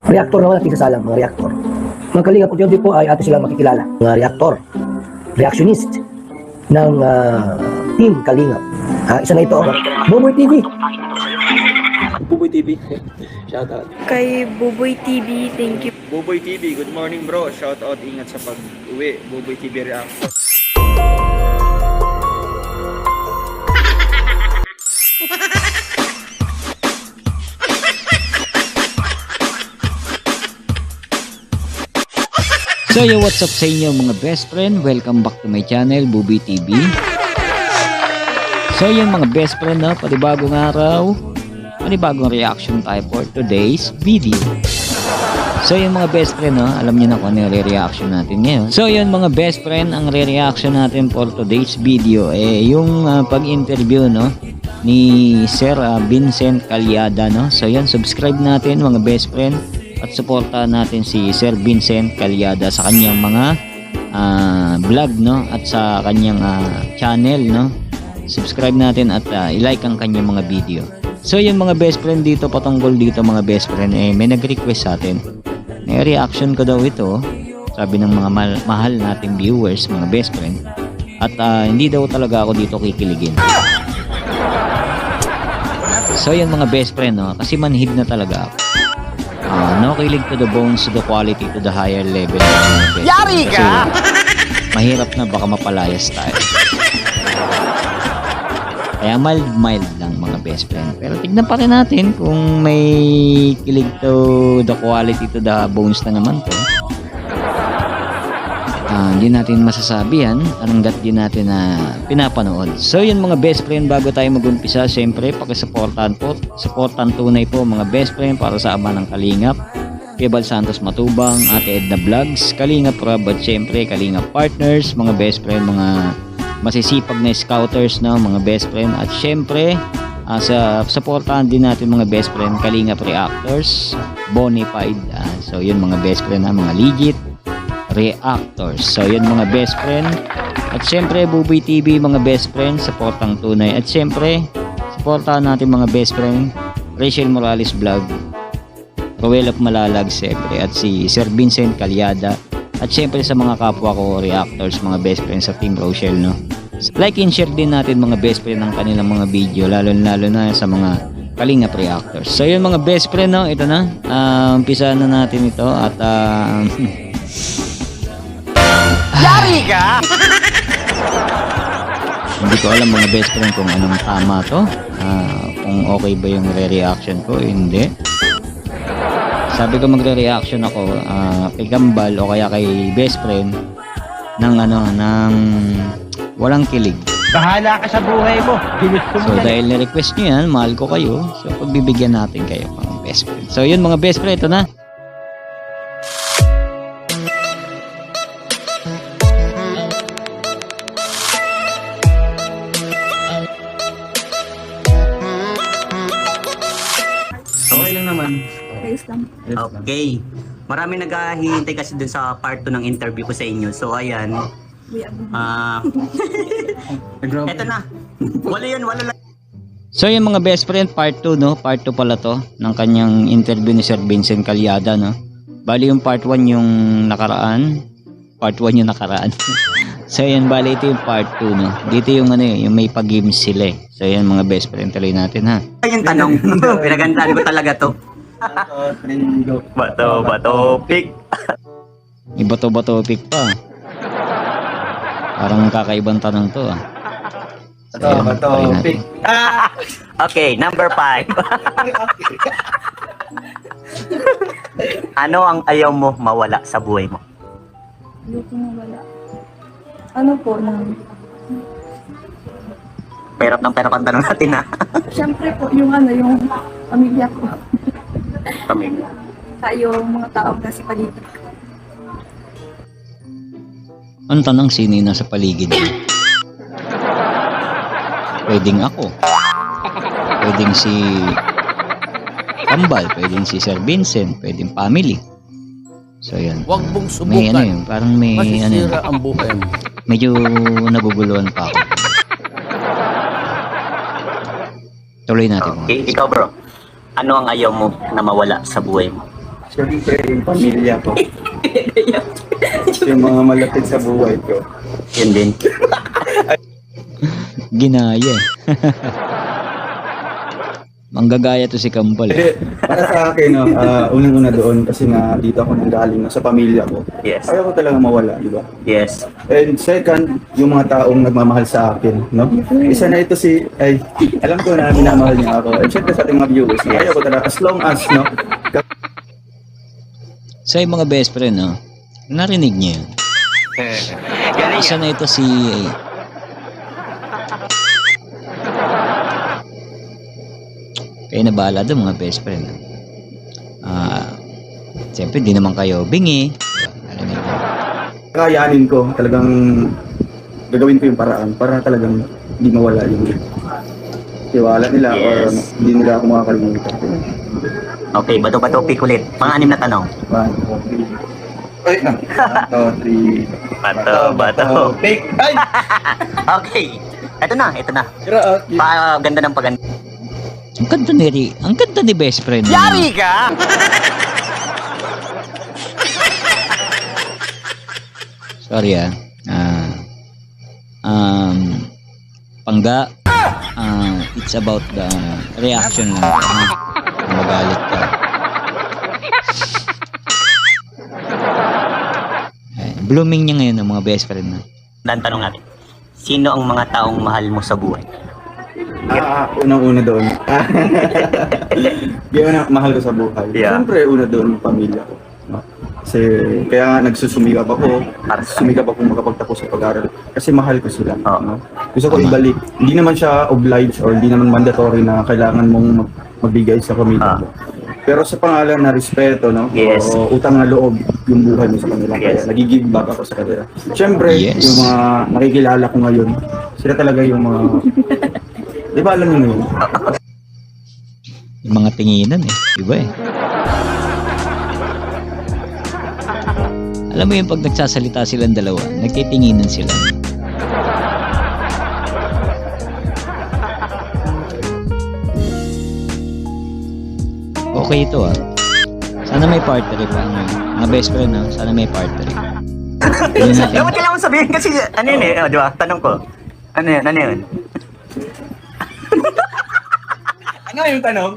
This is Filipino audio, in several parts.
Reactor naman at isasalang mga reactor. Mga Kalingap, unti-unti po ay ato silang makikilala. Mga reactor, reactionist ng Team Kalingap. Isa na ito, Buboy TV. Buboy TV. Shout out. Kay Buboy TV, thank you. Buboy TV, good morning bro. Shout out, ingat sa pag-uwi. Buboy TV reaction. So yo, what's up sa inyo mga best friend? Welcome back to my channel, Buboy TV. So yun mga best friend, no? Panibagong araw, panibagong reaction tayo for today's video. So yun mga best friend, no? Alam niyo na kung ano yung re-reaction natin ngayon. So yun mga best friend, ang re-reaction natin for today's video yung pag-interview, no? Ni Sir Vincent Calyada, no? So yun, subscribe natin mga best friend at suportahan natin si Sir Vincent Calyada sa kanyang mga vlog, no? At sa kanyang channel, no? Subscribe natin at i-like ang kanyang mga video. So yung mga best friend dito, patungkol dito mga best friend, may nag-request sa atin. May reaction ko daw ito, sabi ng mga mahal nating viewers, mga best friend. At hindi daw talaga ako dito kikiligin. So yun mga best friend, no? Kasi manhid na talaga ako. No kilig to the bones, to the quality, to the higher level. Yari ka! Mahirap na, baka mapalayas tayo. Kaya mild lang mga best friend. Pero tignan pa rin natin kung may kilig to the quality, to the bones na naman to. Hindi natin masasabi yan hanggat di natin pinapanood. So yun mga best friend, bago tayo mag-umpisa, syempre pakisuportahan po, supportan tunay po mga best friend para sa ama ng Kalingap, Kebal Santos Matubang, Ate Edna Vlogs, Kalingap Rob, at syempre Kalingap Partners, mga best friend, mga masisipag na scouters, no, mga best friend. At syempre sa supportahan din natin mga best friend, Kalingap Reactors, Bonified. So yun mga best friend, mga legit reactors. So yun mga best friend. At syempre Buboy TV mga best friend, supportang tunay. At syempre supportahan natin mga best friend, Rachel Morales Vlog, Rowell of Malalag syempre, at si Sir Vincent Calyada. At syempre sa mga kapwa ko reactors, mga best friend sa Team Rochelle, no? Like and share din natin mga best friend ng kanilang mga video, lalo na sa mga Kalingap reactors. So yun mga best friend, no? Ito na, umpisa na natin ito. At yari ka! Hindi ko alam mga best friend kung anong tama to, kung okay ba yung re-reaction ko, hindi. Sabi ko magre-reaction ako kay Gambal o kaya kay best friend ng ng walang kilig. Bahala ka sa buhay mo. So dahil na-request nyo yan, mahal ko kayo, so pagbibigyan natin kayo mga best friend. So yun mga best friend, ito na. Okay lang naman. Ayos lang. Okay. Marami naghahintay kasi dun sa part 2 ng interview ko sa inyo. So ayan. Eto na. Wala lang. So yung mga best friend, part 2, no? Part 2 pala to ng kanyang interview ni Sir Vincent Calyada, no? Bali yung part 1 yung nakaraan. Part 1 yung nakaraan. So yan, bali ito yung part 2, no? Dito yung yung may pag-games sila eh. So yan mga best friend, tuloy natin ha. Yung tanong. Pinagandaan ko talaga to. Bato, pick. May bato-bato pick pa. Parang kakaibang tanong to So, Bato, pick. Okay, number 5. Ano ang ayaw mo mawala sa buhay mo? Ayoko mawala. Ano po nang... Perap ng perap ang tanong natin ha. Siyempre po, yung yung pamilya ko. Pamilya. Sa yung mga taong nasa paligid ko. ang tanong, sino yung nasa paligid mo? Pwedeng ako. Pwedeng si Kambal, pwedeng si Sir Vincent, pwedeng family. So yan. Huwag mong May subukan. yun, parang may Masisira ang buhay mo. medyo naguguluhan pa ako. Tuloy natin. Okay, ikaw bro. Ano ang ayaw mo na mawala sa buhay mo? Siyempre, yung pamilya ko. Yung mga malapit sa buhay ko. Yun din. Ginaya. Manggagaya to si Kambal. Hindi, para sa akin, no, unang-una doon, kasi nga dito ako nanggaling no, sa pamilya ko. Yes. Ayaw ko talaga mawala, di ba? Yes. And second, yung mga taong nagmamahal sa akin, no? Isa na ito si, ay, alam ko na minamahal niya ako. And syempre sa ating mga viewers, ayaw ko talaga, as long as, no? So yung mga best friend, no? Narinig niyo yun. Isa na ito si... Kayo na bahala doon mga best friend. Siyempre, di naman kayo bingi. Alam niyo ba? Kakayanin ko, talagang gagawin ko yung paraan para talagang hindi mawala yung tiwala nila or Yes. hindi nila ako makakalimutan. Okay, bato-bato pick ulit. Pang-anim na tanong. 1, 2, 3. Ay, 1, 2, 3. Bato. Pick! Ay! Okay. Ito na. Tira, Ganda ng paganda. Ang ganda ni best friend. Yari ka! Sorry Pangga, it's about the reaction lang. Magalit ka. Blooming niya ngayon ang mga best friend na. Dan tanong natin. Sino ang mga taong mahal mo sa buhay? unang-una doon. Kaya na mahal ko sa buhay. Yeah. Siyempre, una doon yung pamilya ko. No? Kasi, kaya nga nagsusumikap ako. Sumikap ako makapagtapos sa pag-aaral. Kasi mahal ko sila. Oh. No? Gusto ko ibalik. Hindi naman siya obliged or hindi naman mandatory na kailangan mong magbigay sa pamilya mo. Pero sa pangalan na respeto, no? Yes. O utang na loob yung buhay mo sa kanila. Yes. Kaya nagigib back ako sa kanila. Siyempre, Yes. yung mga nakikilala ko ngayon, sila talaga yung mga... Di ba alam niyo na yun? Yung mga tinginan iba Alam mo yung pag nagsasalita silang dalawa, nagtitinginan sila. Okay ito Sana may part 3 pa. Mga best friend sana may part 3. Hindi natin. Dapat kailangan sabihin kasi ano yun di ba? Tanong ko. Ano yun? Ano yung tanong?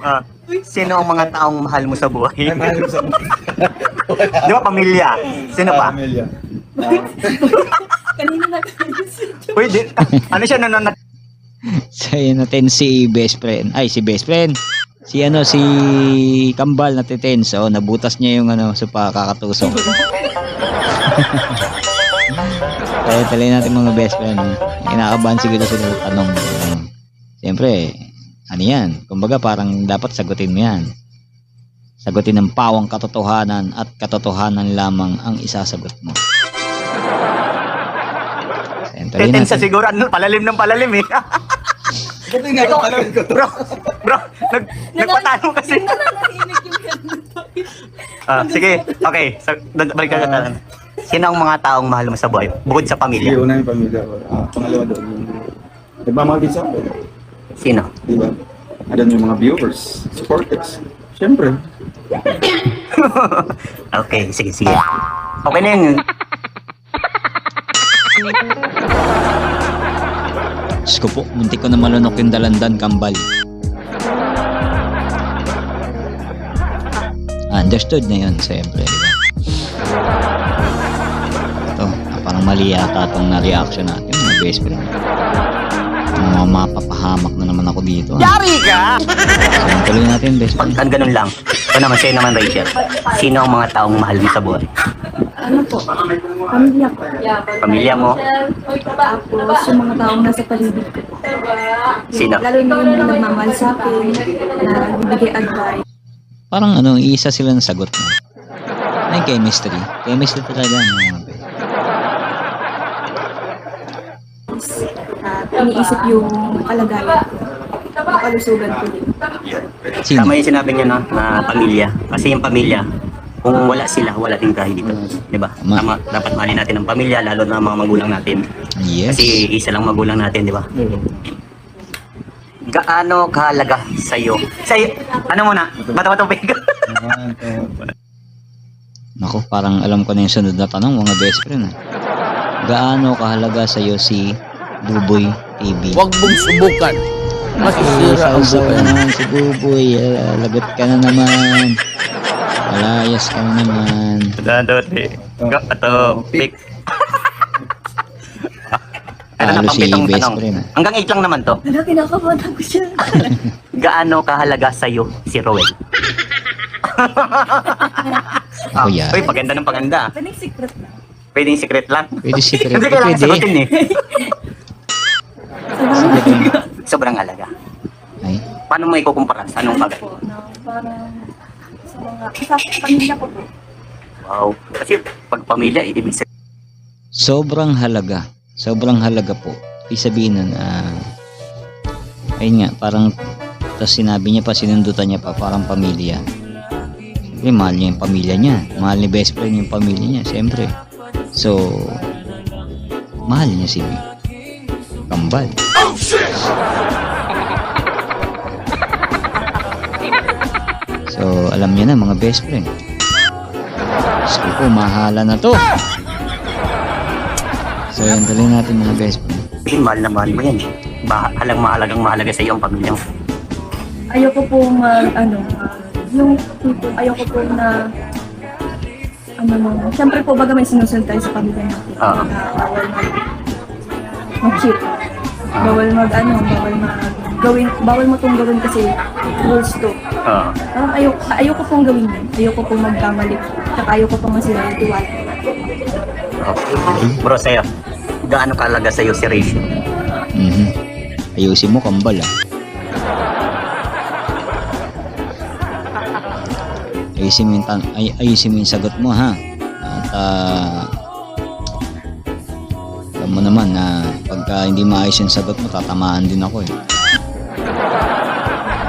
Sino ang mga taong mahal mo sa buhay? Ay, mahal ko sa buhay. Di ba pamilya? Sino pa? Pamilya. Kanina na kayo. Pwede. Ano siya nanonood? Sa'yo natin si best friend. Ay, si best friend. Si Kambal na titens. Nabutas niya yung sa kakatusok. Kaya talay natin mga best friend. Inakabahan siguro sila sa tanong. Siyempre, ano yan? Kumbaga parang dapat sagutin mo yan. Sagutin ng pawang katotohanan at katotohanan lamang ang isasagot mo. Tensa siguro. Palalim ng palalim Ito nga ako alam ko. Bro, nagpatanong kasi. Nananahimik yung ganun. Sige, okay. So, balik ka na. Sino ang mga taong mahal mo sa buhay? Bukod sa Sige, pamilya. una yung pamilya ko. Pangalawa doon yung... Nagmamahal din sa akin. Sino? Di ba? Alam yung mga viewers, supporters. Siyempre. Okay, sige. Okay na yun. Diyos ko po, muntik ko na malunok yung dalandan, Kambal. Understood na yun, siyempre. Diba? Ito, parang mali yata itong na-reaction natin, mga best friend. Mapapahamak na naman ako dito. Yari ka! So, tuloy natin, best friend. Pag ganun lang. Sa'yo naman, Rachel. Sino ang mga taong mahal mo sa buhay? Ano po? Pamilya ko. Pamilya mo? Tapos yung mga taong nasa paligid ko. Sino? Lalo na yung nagmamahal sa akin, na bibigay advice. Parang isa sila ng sagot mo. May chemistry. Chemistry talaga, mga best. Iniisip yung kalagayan ko. Yung kalusugan ko din. Sino? Tama yung sinabi niya na pamilya. Kasi yung pamilya, kung wala sila, wala din tayo dito. Diba? Tama, dapat mahalin natin ang pamilya, lalo na ang mga magulang natin. Yes. Kasi isa lang magulang natin, di ba? Gaano kahalaga sa'yo? Ano muna? Bato-bato pick. Naku, parang alam ko na yung sunod na tanong, mga best friend. Gaano kahalaga sa'yo si Buboy TV? Huwag mong subukan. Masisira ang Sausaw buhay. naman si Buboy. Lagot ka na naman. Malayas ka na naman. Pick. Talo na, si pang-pitong best tanong. friend. Hanggang 8 lang naman to. Wala, kinakabahan ko siya. Gaano kahalaga sa'yo si Roel? Ako yan. Uy, paganda ng paganda. Pwedeng secret na. Pwedeng secret lang. Pwede secret. Hindi kailangan Pwede. sagutin eh. Sabi ko, Sobrang halaga. Ay, Paano mo ikukumpara? Sa anong bagay? po, na parang sa mga, sa pamilya ko po. Wow. Kasi pag pamilya, ibig sabihin. sobrang halaga. Sobrang halaga po. Ibig sabihin nun, ayun nga, parang, tapos sinabi niya pa, sinundutan niya pa, parang pamilya. Siyempre, mahal niya yung pamilya niya. Mahal ni best friend yung pamilya niya, siyempre. So, mahal niya si Kambal. So, alam niya na mga best friend. Gusto ko, mahala na to. So, yan tuloy natin mga best friend. Mahal na mahal mo yan. Mahalagang mahalaga sa iyo ang pamilya mo. Ayoko po yung ayoko po na siyempre po baga may sinusunod tayo sa pamilya natin. Oo. Na bawal mag-cheat. Bawal mo itong gawin kasi rules to. Oo. Parang ayoko pong gawin yun. Ayoko pong magkamali. Tsaka ayoko pong masira yung tiwala. Bro, sa'yo, gaano kahalaga sa'yo si Rachel? Ayusin mo, Kambal Ayusin mo ayusin mo yung sagot mo, ha? At alam mo naman na pagka hindi maayos yung sagot mo, tatamaan din ako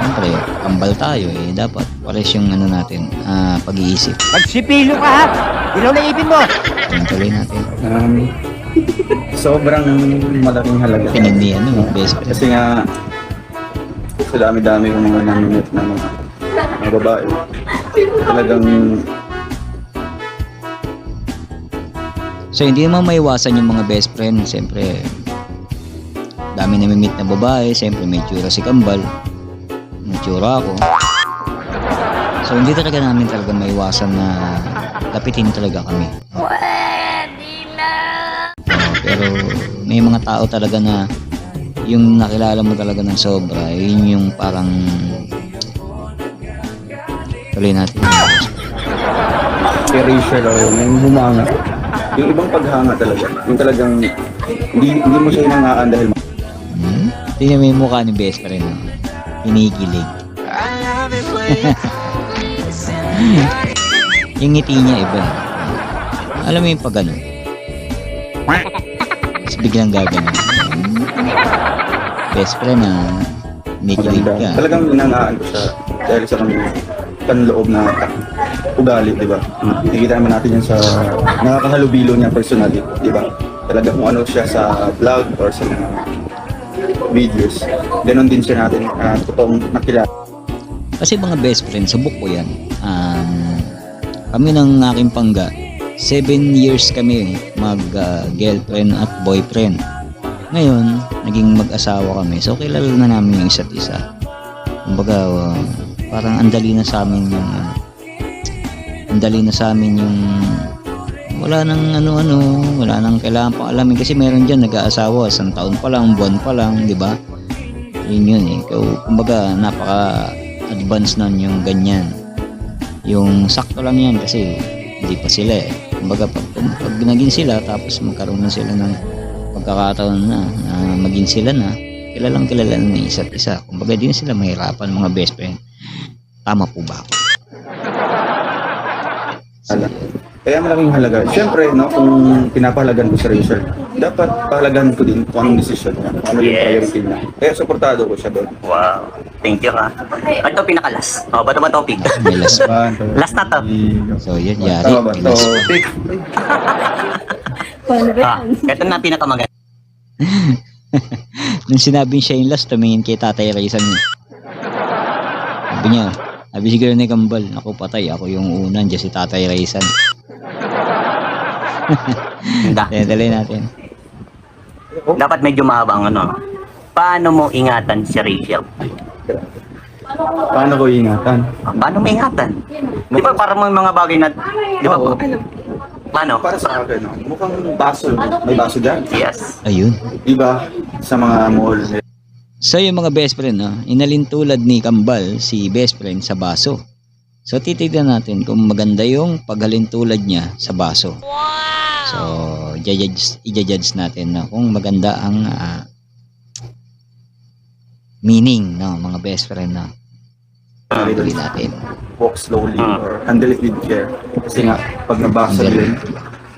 Siyempre, Kambal tayo dapat pares yung natin, pag-iisip. Magsipilo ka ha! Ilaw na ipin mo! Ano tuloy natin? Sobrang malaking halaga. Pinindi, best friend. Kasi nga, sa dami-dami yung mga naminit na mga babae. Talagang So hindi naman maiwasan yung mga best friend. Siyempre, dami na meet na babae. Siyempre may tsura si Kambal. May tsura ako. So hindi talaga namin talaga maiwasan na lapitin talaga kami. Pero may mga tao talaga na yung nakilala mo talaga ng sobra, yun yung parang tuloy natin. si Rachel o yung humanga. Yung ibang paghanga talaga. Yung talagang hindi mo siya inangaan dahil Tingnan mo yung mukha ni best friend. Kinikilig. Yung ngiti niya iba. Alam mo yung pag ano? Tapos biglang gagano. Best friend kinikilig maganda. ka. Talagang inangaan ko siya dahil sa kami panloob na ugali, di ba? Nakikita naman natin yan sa nakakahalubilo niya personally, di ba? Talaga kung ano siya sa vlog or sa mga videos. Ganon din siya natin totoong nakilala. Kasi mga best friend, subok ko yan. Kami ng aking pangga, 7 years kami mag-girlfriend at boyfriend. Ngayon, naging mag-asawa kami. So, kilala na namin yung isa't isa. Kumbaga, parang andali na sa amin yung wala nang wala nang kailangan pang alamin kasi meron dyan nag-aasawa, 1 taon pa lang, buwan pa lang, di ba? Yun kumbaga, napaka-advance nun yung ganyan. Yung sakto lang yan kasi hindi pa sila Kumbaga, pag naging sila, tapos magkaroon na sila ng pagkakataon na maging sila na, kilalang kilala na isa't isa. Kumbaga, di na sila mahirapan mga best friend. Tama po ba ako? Kaya malaking halaga. Siyempre, no, kung pinapahalagan ko si Rachel, dapat pahalagahan ko din kung anong decision niya, kung ano yung priority niya. Kaya supportado ko siya doon. Wow. Thank you ha. Ito pinakalas. Bato ba topic? May last. Last na to. So, yun, yari. Tama ba? May last. Topic. Paano ba yan? Ito na pinakamaganda. Nung sinabing siya yung last, tumingin kay Tatay Raisan niya. Sabi niya, sabi siguro ni Kambal, ako patay, ako yung una, dyan si Tatay Raisan. Handa. Dali natin. Dapat medyo mahaba ang ano. Paano mo ingatan si Rachel? Paano ko ingatan? Paano mo ingatan? Di ba para mo yung mga bagay na, di ba po? Paano? Para sa akin, no? Mukhang baso. May baso dyan. Yes. Ayun. Di ba? Sa mga mall. So yung mga best friend, no, inalintulad ni Kambal si best friend sa baso. So titignan natin kung maganda yung paghalintulad niya sa baso. So i-judge natin na kung maganda ang meaning, no, mga best friend, no. Tuloy natin. Walk slowly or handle it with care. Kasi nga, pag nabasag yun,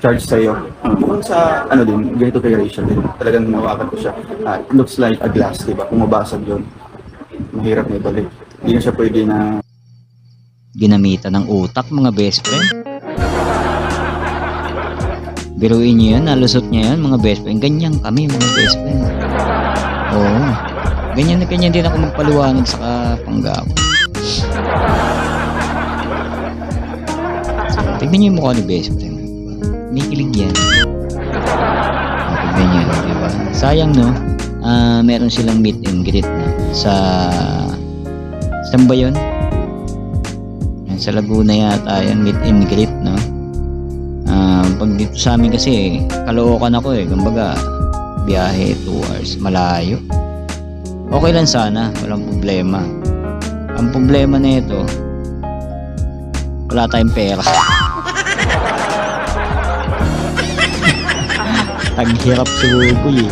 charge sa'yo. Mukhang sa, ano din, ganito kay Rachel din. Talagang nawakan ko siya. It looks like a glass, diba? Kung mabasag yun, mahirap na ibalik. Hindi na siya pwede na Ginamitan ng utak, mga best friend. Biruin nyo yan, nalusot nyo yan, mga best friend. Ganyan kami, mga best friend. Oo. Ganyan na ganyan din ako magpaliwanag sa Kapanggap. Tignan nyo yung mukha ni best friend. Kinikilig yan. Tignan nyo, diba? Sayang, no? Meron silang meet and greet na sa... Saan ba yun? Sa Laguna yata yan, meet and greet, no? Pag dito sa amin kasi, Caloocan ako eh. Kumbaga, biyahe 2 hours, malayo. Okay lang sana, walang problema. Ang problema na ito, wala tayong pera. Taghirap sa bugoy eh.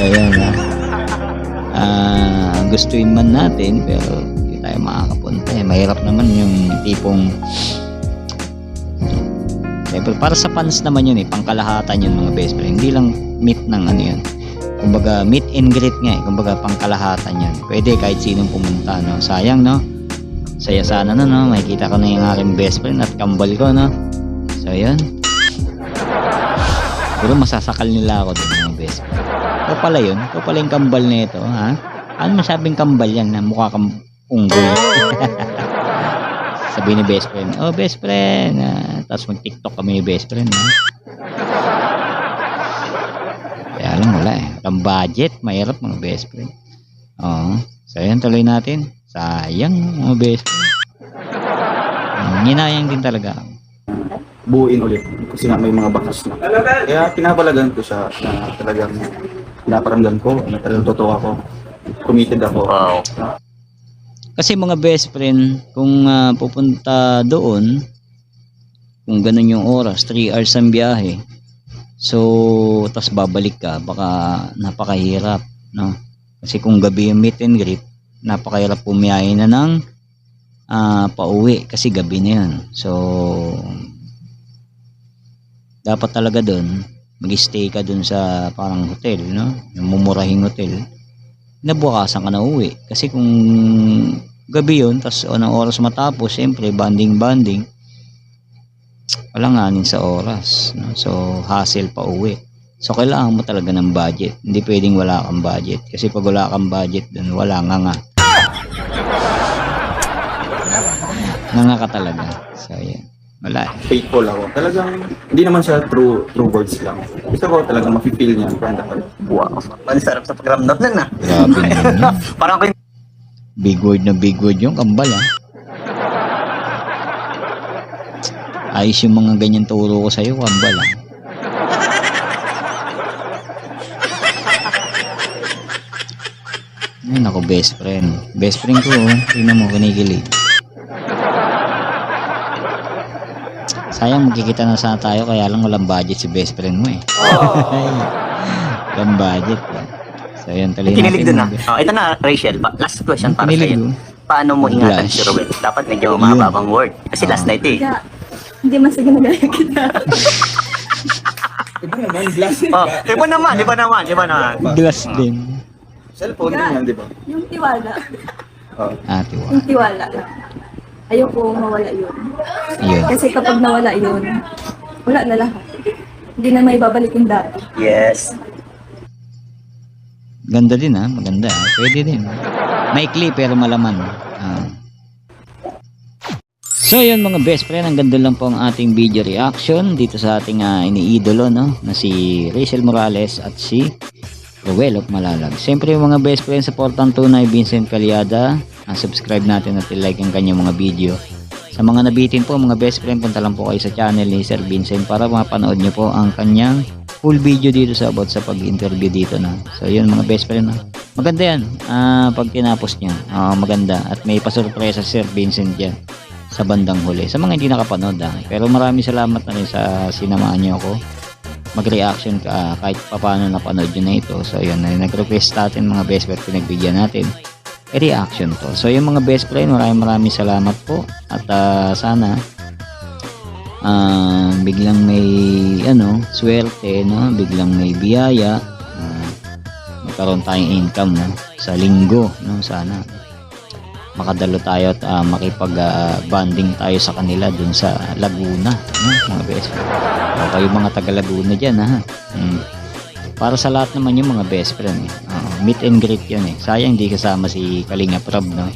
Ayan na. Gustuin man natin, pero hindi tayo makakapunta eh. Mahirap naman yung tipong siyempre, para sa fans naman yun eh, pangkalahatan yun mga best friend. Hindi lang meet ng ano yun. Kumbaga meet and greet nga eh. Kumbaga pangkalahatan yun. Pwede kahit sinong pumunta, no? Sayang, no? Saya sana no? Makikita ko na yung aking best friend at kambal ko, no? So yun. Pero masasakal nila ako dun mga best friend. Ito pala yun. Ito pala yung kambal na ito, ha? Ano masabing kambal yan na mukha kang unggoy? Sabi ni best friend, oh best friend, tapos mag-tiktok kami ni best friend, ha? Kaya lang wala eh, walang budget, mahirap mga best friend. Oo, so yun, tuloy natin. Sayang mga best friend. Hinayang din talaga. buuin ulit. Kasi nga may mga bakas na. Kaya pinapalagan ko siya na talagang pinaparamdam ko, na talagang totoo ako. Committed ako. Wow. Kasi mga best friend, kung pupunta doon, kung ganun yung oras, 3 hours ang biyahe, so, tas babalik ka, baka napakahirap, no? Kasi kung gabi yung meet and greet, napakahirap pumiyahe na ng pauwi, kasi gabi na yun. So, dapat talaga doon, mag-stay ka doon sa parang hotel, no? Yung mumurahing hotel, nabukasan ka na uwi. Kasi kung gabi yun, tas anong oras matapos, siyempre banding walang anin sa oras, no? So hassle pa uwi. So kailangan mo talaga ng budget. Hindi pwedeng wala kang budget, kasi pag wala kang budget dun, wala nga ka talaga. So yan, wala. Faithful ako. Talagang hindi naman siya true words lang. Gusto ko talagang mafe-feel niya. Wow. Ang sarap sa pakiramdam nun na. Grabe naman. Parang ako Big word yung kambal, ha. Ayos yung mga ganyan turo ko sa'yo, kambal, ha. Ayun ako, best friend. Best friend ko, oh. Tingnan mo, kinikilig. Sayang, magkikita na sana tayo, kaya lang walang budget si best friend mo, eh. Walang budget, eh. So, yun, tuloy kinilig natin. dun na. Oh, ito na, Rachel. Last question para Kinilig sa'yo. dun. Paano mo ingatan Blush. si Ruel? Dapat medyo mababang word. Kasi last night eh. Kaya, hindi man sige nagaya kita. Iba naman, glass. Oh, iba naman. Glass din. Cellphone din yan, di ba? Yung tiwala. Ate, wow. Yung tiwala lang. Ayoko mawala yun. Yun. Kasi kapag nawala yun, wala na lahat. Hindi na may babalik yung dati. Yes. Ganda din, ha. Maganda, ha. Pwede din. Maikli pero malaman. So yun mga best friend, hanggang doon lang po ang ating video reaction dito sa ating iniidolo, no, na si Rachel Morales at si Ruel of Malalag. Siyempre yung mga best friend, supportan tunay Vincent Calyada. Subscribe natin at like ang kanyang mga video. Sa mga nabitin po mga best friend, punta lang po kayo sa channel ni Sir Vincent para mapanood nyo po ang kanyang full video dito sa about sa pag-interview dito na. So yun mga best friend, no? Maganda yan pag tinapos nyo. Maganda at may pasurpresa Sir Vincent dyan sa bandang huli. Sa mga hindi nakapanood pero maraming salamat na rin sa sinamaan nyo ako mag-reaction kahit paano napanood nyo na ito. So yun, nag-request natin mga best friend, pinagbigyan natin reaction to. So yung mga best friend, maraming salamat po at sana biglang may swerte, no, biglang may biyaya, magkaroon tayong income, no, sa linggo, no, sana makadalo tayo at makipag-bonding tayo sa kanila dun sa Laguna, no, mga best friend. Kayo mga taga Laguna dyan, para sa lahat naman yung mga best friend, meet and greet yan sayang di kasama si Kalingap Rob, no,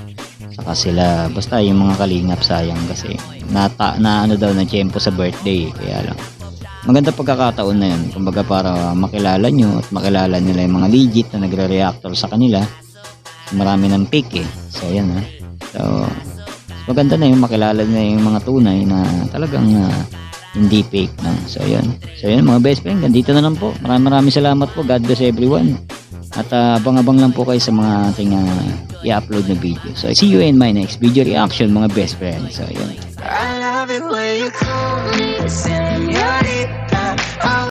saka sila, basta yung mga Kalingap sayang kasi na daw na tiyempo sa birthday, kaya lang maganda pagkakataon na yun, kumbaga para makilala nyo at makilala nila yung mga legit na nagre-reactor sa kanila. Marami ng pick so yan so maganda na yung makilala na yung mga tunay na talagang hindi fake, no? So yun mga best friend, ganito na lang po. Maraming salamat po, God bless everyone at abang-abang lang po kayo sa mga ating i-upload na video. So see you in my next video reaction mga best friend. So yun, I love it when you call me señorita.